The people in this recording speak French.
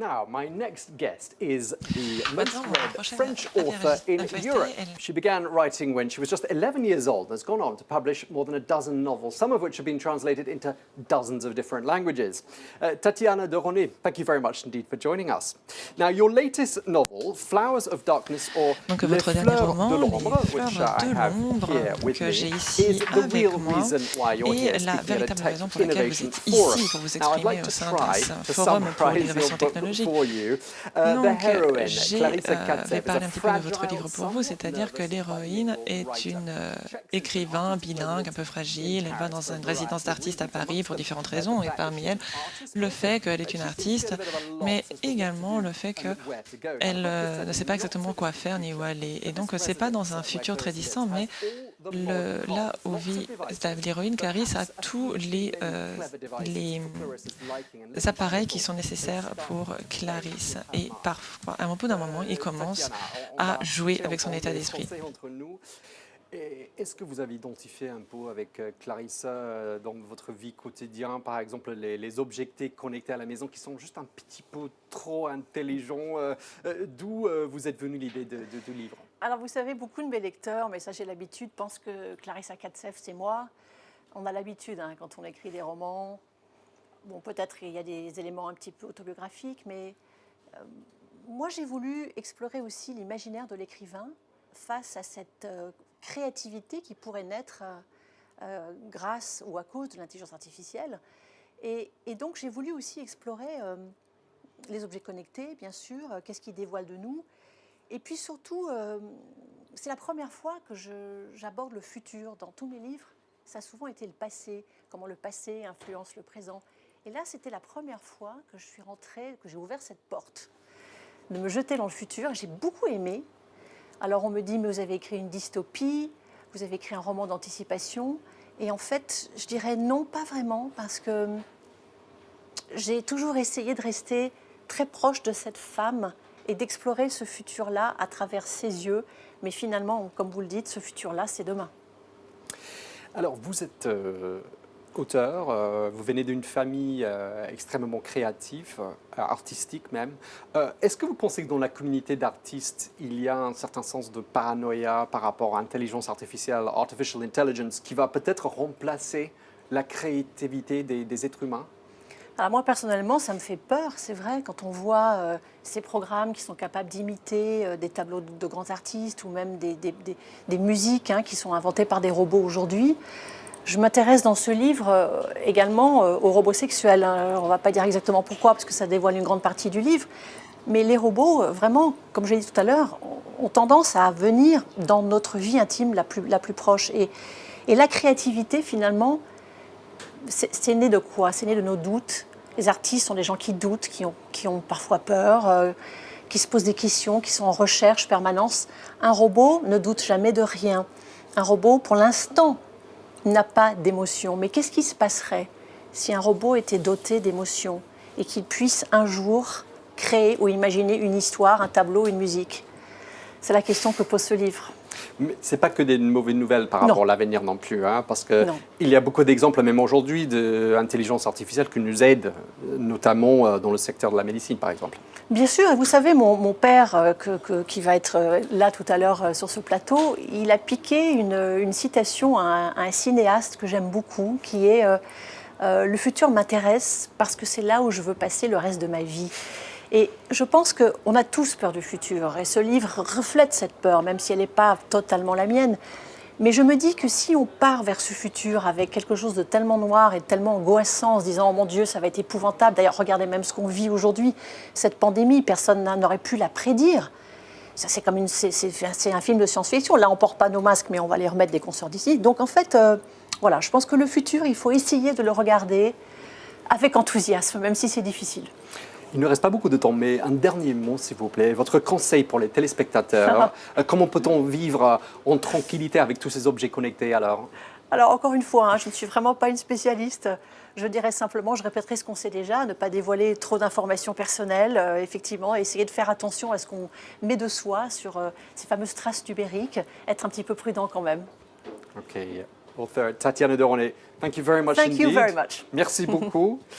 now, my next guest is the most Maintenant, read prochaine French author in invitée, Europe. elle- She began writing when she was just 11 years old and has gone on to publish more than a dozen novels, some of which have been translated into dozens of different languages. Tatiana de Ronay, thank you very much indeed for joining us. Now, your latest novel, Flowers of Darkness, or Donc Les votre dernier Fleurs roman, de Les l'Ombre, which Fleurs I de have l'Ombre, here with que me, j'ai is ici the avec real moi, reason why you're here et la speaking at a véritable Tech raison pour laquelle vous Innovation êtes Forum. ici pour vous Now, I'd exprimer like au to sein try d'un to forum pour summarize l'innovation your book technologique. for you. The Donc, heroine, j'ai Clarissa Katsev, vais is parler a un petit peu de votre fragile, livre pour vous, c'est-à-dire que l'héroïne est une écrivain bilingue, un peu fragile. Elle va dans une résidence d'artistes à Paris pour différentes raisons, et parmi elles, le fait qu'elle est une artiste, mais également le fait qu'elle ne sait pas exactement quoi faire ni où aller. Et donc, c'est pas dans un futur très distant, mais là où vit l'héroïne, Clarisse a tous les appareils qui sont nécessaires pour Clarisse. Et parfois, à un bout d'un moment, il commence à jouer avec son état d'esprit. Est-ce que vous avez identifié un peu avec Clarissa dans votre vie quotidienne, par exemple les objets connectés à la maison qui sont juste un petit peu trop intelligents, d'où vous êtes venu l'idée du livre? Alors vous savez, beaucoup de mes lecteurs, mais ça j'ai l'habitude, pensent que Clarissa Katsev c'est moi. On a l'habitude quand on écrit des romans. Bon, peut-être il y a des éléments un petit peu autobiographiques, mais moi j'ai voulu explorer aussi l'imaginaire de l'écrivain face à cette créativité qui pourrait naître grâce ou à cause de l'intelligence artificielle. Et donc j'ai voulu aussi explorer les objets connectés, bien sûr, qu'est-ce qu'ils dévoilent de nous. Et puis surtout, c'est la première fois que j'aborde le futur dans tous mes livres. Ça a souvent été le passé, comment le passé influence le présent. Et là, c'était la première fois que je suis rentrée, que j'ai ouvert cette porte, de me jeter dans le futur. J'ai beaucoup aimé. Alors on me dit, mais vous avez écrit une dystopie, vous avez écrit un roman d'anticipation. Et en fait, je dirais non, pas vraiment, parce que j'ai toujours essayé de rester très proche de cette femme et d'explorer ce futur-là à travers ses yeux. Mais finalement, comme vous le dites, ce futur-là, c'est demain. Alors, vous êtes auteur, vous venez d'une famille extrêmement créative, artistique même. Est-ce que vous pensez que dans la communauté d'artistes, il y a un certain sens de paranoïa par rapport à l'intelligence artificielle, artificial intelligence, qui va peut-être remplacer la créativité des êtres humains? Alors moi, personnellement, ça me fait peur, c'est vrai, quand on voit ces programmes qui sont capables d'imiter des tableaux de grands artistes ou même des musiques qui sont inventées par des robots aujourd'hui. Je m'intéresse dans ce livre également aux robots sexuels. Alors, on ne va pas dire exactement pourquoi, parce que ça dévoile une grande partie du livre. Mais les robots, vraiment, comme j'ai dit tout à l'heure, ont tendance à venir dans notre vie intime la plus proche. Et la créativité, finalement, c'est né de quoi? C'est né de nos doutes. Les artistes sont des gens qui doutent, qui ont parfois peur, qui se posent des questions, qui sont en recherche permanente. Un robot ne doute jamais de rien. Un robot, pour l'instant, n'a pas d'émotion. Mais qu'est-ce qui se passerait si un robot était doté d'émotions et qu'il puisse un jour créer ou imaginer une histoire, un tableau, une musique? C'est la question que pose ce livre. Mais ce n'est pas que des mauvaises nouvelles par rapport à l'avenir non plus, parce qu'il y a beaucoup d'exemples, même aujourd'hui, d'intelligence artificielle qui nous aide, notamment dans le secteur de la médecine, par exemple. Bien sûr, et vous savez, mon père, qui va être là tout à l'heure sur ce plateau, il a piqué une citation à un cinéaste que j'aime beaucoup, qui est le futur m'intéresse parce que c'est là où je veux passer le reste de ma vie ». Et je pense qu'on a tous peur du futur, et ce livre reflète cette peur, même si elle n'est pas totalement la mienne. Mais je me dis que si on part vers ce futur avec quelque chose de tellement noir et tellement angoissant, en se disant « Oh mon Dieu, ça va être épouvantable », d'ailleurs, regardez même ce qu'on vit aujourd'hui, cette pandémie, personne n'aurait pu la prédire. C'est un film de science-fiction. Là, on ne porte pas nos masques, mais on va les remettre dès qu'on sort d'ici. Donc en fait, voilà, je pense que le futur, il faut essayer de le regarder avec enthousiasme, même si c'est difficile. Il ne reste pas beaucoup de temps, mais un dernier mot, s'il vous plaît. Votre conseil pour les téléspectateurs, comment peut-on vivre en tranquillité avec tous ces objets connectés alors? Alors, encore une fois, je ne suis vraiment pas une spécialiste. Je dirais simplement, je répéterai ce qu'on sait déjà, ne pas dévoiler trop d'informations personnelles, effectivement, essayer de faire attention à ce qu'on met de soi sur ces fameuses traces numériques, être un petit peu prudent quand même. OK. Author Tatiana de Ronay, thank you very much indeed. Thank you very much. Merci beaucoup.